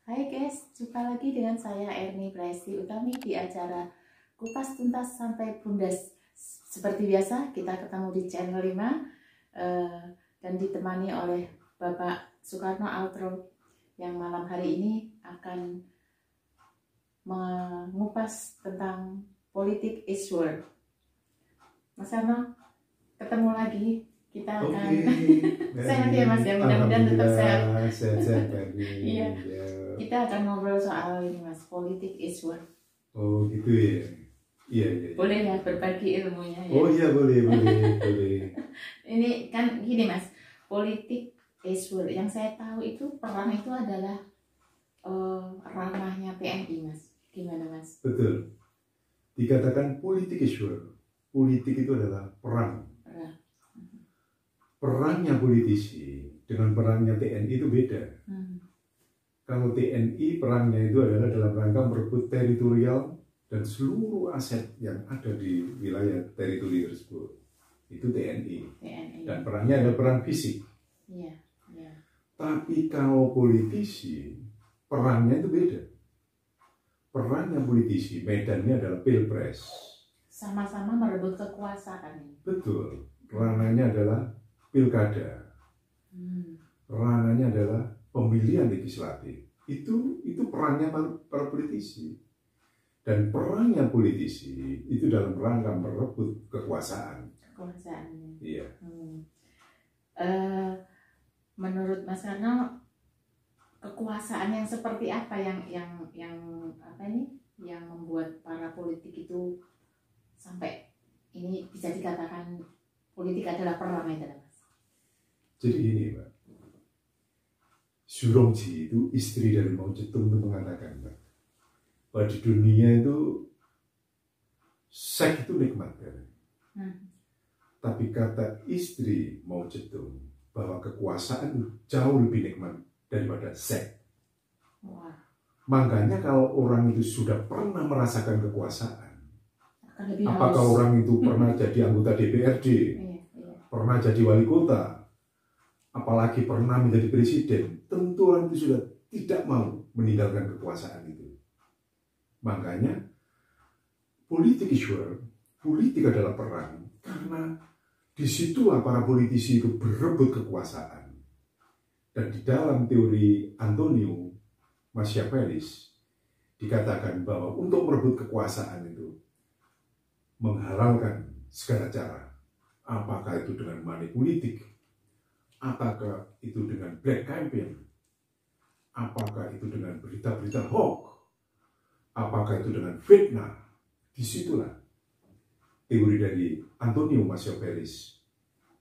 Hai guys, jumpa lagi dengan saya Erni Presti Utami di acara Kupas Tuntas Sampai Bundas. Seperti biasa, kita ketemu di channel 5 dan ditemani oleh Bapak Soekarno Altro yang malam hari ini akan mengupas tentang politik is war. Mas Karno, ketemu lagi. Kita akan sehat ya Mas ya, mudah-mudahan tetap sehat. Sehat Iya. Kita akan ngobrol soal ini Mas, politik is war. Oh gitu ya. Iya. Boleh ya berbagi ilmunya ya. Oh iya boleh. Ini kan gini Mas, politik is war. Yang saya tahu itu perang itu adalah ranahnya TNI Mas. Gimana Mas? Betul. Dikatakan politik is war. Politik itu adalah perang. Perangnya politisi dengan perangnya TNI itu beda. Kalau TNI perangnya itu adalah dalam rangka merebut teritorial dan seluruh aset yang ada di wilayah teritori tersebut. Itu TNI. Dan perangnya adalah perang fisik. Iya. Tapi kalau politisi perangnya itu beda. Perangnya politisi medannya adalah pilpres. Sama-sama merebut kekuasaan. Betul. Ranahnya adalah pilkada. Ranahnya adalah pemilihan legislatif. Itu perangnya para politisi. Dan perangnya politisi itu dalam rangka merebut kekuasaan. Kekuasaannya. Iya. Menurut Mas Karno, kekuasaan yang seperti apa yang apa ini yang membuat para politik itu sampai ini bisa dikatakan politik adalah perang itu Mas? Jadi ini Mbak, Surongji itu istri dari Mao Zedong itu mengatakan Mbak, bahwa di dunia itu seks itu nikmat kan? Tapi kata istri Mao Zedong bahwa kekuasaan jauh lebih nikmat daripada seks. Makanya kalau orang itu sudah pernah merasakan kekuasaan, apakah orang itu pernah jadi anggota DPRD, pernah jadi wali kota, apalagi pernah menjadi presiden, tentu orang itu sudah tidak mau meninggalkan kekuasaan itu. Makanya politik is war, politik adalah perang, karena disitulah para politisi itu berebut kekuasaan. Dan di dalam teori Antonio Machiavellis dikatakan bahwa untuk merebut kekuasaan itu menghalalkan segala cara, apakah itu dengan money politik, apakah itu dengan black campaign, apakah itu dengan berita-berita hoax, apakah itu dengan fitnah. Disitulah teori dari Antonio Machiavellis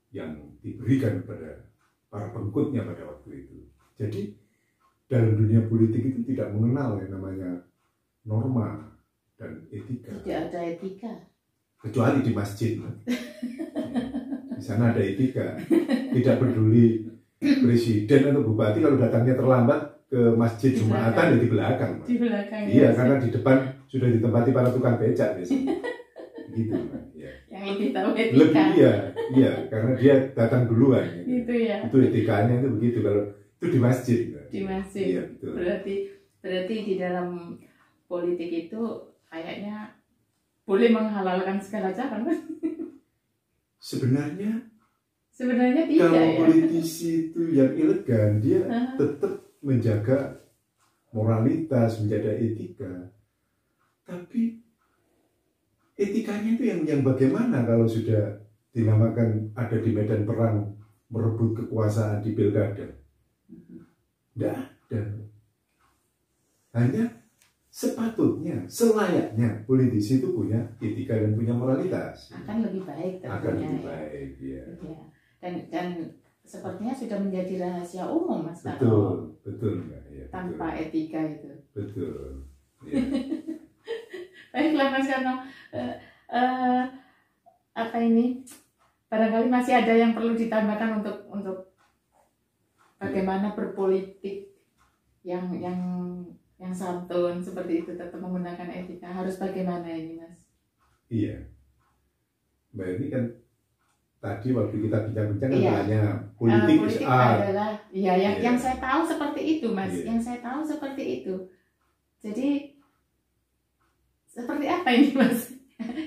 yang diberikan kepada para pengikutnya pada waktu itu. Jadi dalam dunia politik itu tidak mengenal yang namanya norma dan etika. Tidak ada etika. Kecuali di masjid. Di sana ada etika. Tidak peduli presiden atau bupati kalau datangnya terlambat ke masjid Jumatan di belakang. Di belakang. Iya, karena di depan sudah ditempati para tukang becak biasanya. Gitu, ya. Yang lebih tahu etika. Lebih iya, karena dia datang duluan. Gitu ya. Itu etikanya itu begitu kalau itu di masjid. Di masjid. Iya, betul. Berarti di dalam politik itu kayaknya boleh menghalalkan segala cara. Sebenarnya tidak kalau ya. politisi itu yang elegan, dia tetap menjaga moralitas, menjaga etika. Tapi etikanya itu yang bagaimana kalau sudah dinamakan ada di medan perang merebut kekuasaan di pilkada? Tidak ada. Hanya sepatutnya, selayaknya politisi itu punya etika dan punya moralitas. Akan lebih baik tentunya. Akan lebih baik, ya. Dan sepertinya sudah menjadi rahasia umum Mas Betul, betul. Ya, tanpa betul. etika itu. Betul. Ya. Baiklah Mas Karno, apa ini? Barangkali masih ada yang perlu ditambahkan untuk bagaimana berpolitik yang santun seperti itu, tetap menggunakan etika. Harus bagaimana ini Mas? Iya. Mbak, ini kan tadi waktu kita bincang-bincang Iya. hanya politik Politik art. adalah yang saya tahu seperti itu, Mas. Yang saya tahu seperti itu. Jadi seperti apa ini, Mas?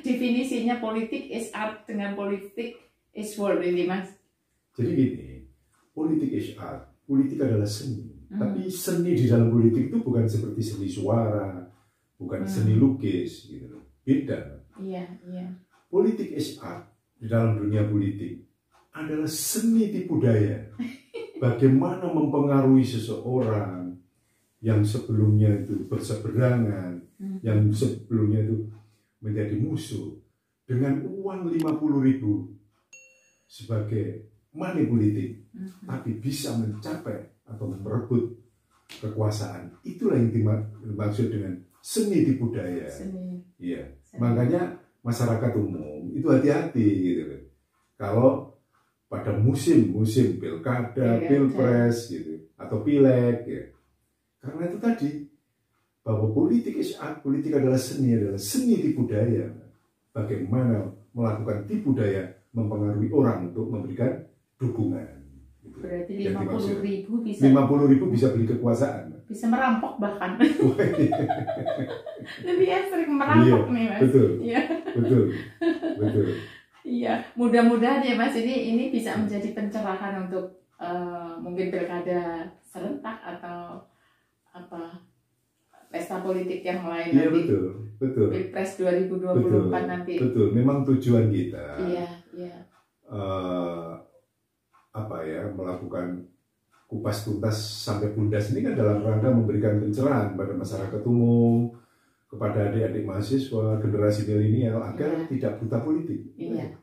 Definisinya politik is art dengan politik is war ini, Mas. Jadi gini, politik is art. Politik adalah seni. Tapi seni di dalam politik itu bukan seperti seni suara, bukan seni lukis gitu. Beda. Iya. Politik is art di dalam dunia politik adalah seni tipu daya. Bagaimana mempengaruhi seseorang yang sebelumnya itu berseberangan, yang sebelumnya itu menjadi musuh dengan uang 50.000 sebagai money politik, tapi bisa mencapai atau merebut kekuasaan. Itulah yang dimaksud dengan seni tipu daya. Iya. Makanya masyarakat umum itu hati-hati gitu. Kalau pada musim pilkada, pilpres gitu, atau pileg ya. Karena itu tadi bahwa politik adalah seni tipu daya. Bagaimana melakukan tipu daya mempengaruhi orang untuk memberikan dukungan. Gitu. Berarti 50.000 bisa 50.000 bisa beli kekuasaan. Bisa merampok bahkan. Lebih sering merampok nih, Mas. Betul. Iya. Betul. Iya, mudah-mudahan ya, Mas, ini bisa menjadi pencerahan untuk mungkin pilkada serentak atau apa pesta politik yang lain nanti. Iya, betul. Pilpres 2024 nanti. Betul. Memang tujuan kita. Iya. Melakukan kupas tuntas sampai bundas ini kan dalam rangka memberikan pencerahan pada masyarakat umum, kepada adik-adik mahasiswa, generasi milenial agar tidak buta politik. Iya.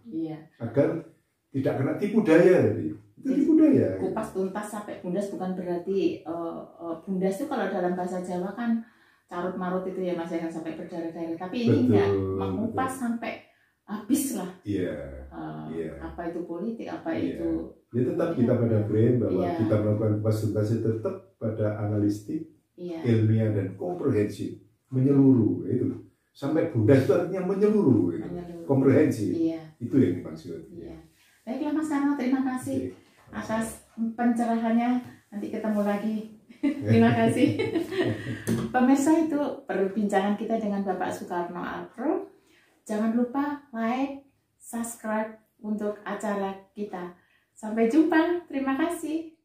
Agar tidak kena tipu daya tadi. Itu tipu daya. Kupas tuntas sampai bundas bukan berarti bundas itu kalau dalam bahasa Jawa kan carut marut itu ya, Mas, yang sampai berdarah-darah. Tapi ini enggak, mengupas sampai habis lah. Iya. Apa itu politik, apa itu. Ya tetap kita pada brand bahwa kita melakukan kupas tuntas itu tetap pada analistik, ilmiah dan komprehensif, menyeluruh itu. Sampai bundas itu artinya menyeluruh. Komprehensif. Itu yang dimaksud. Baiklah, Mas Karno, terima kasih atas pencerahannya. Nanti ketemu lagi. Terima kasih. Pemirsa, itu perbincangan kita dengan Bapak Soekarno Alpro. Jangan lupa like, subscribe untuk acara kita. Sampai jumpa. Terima kasih.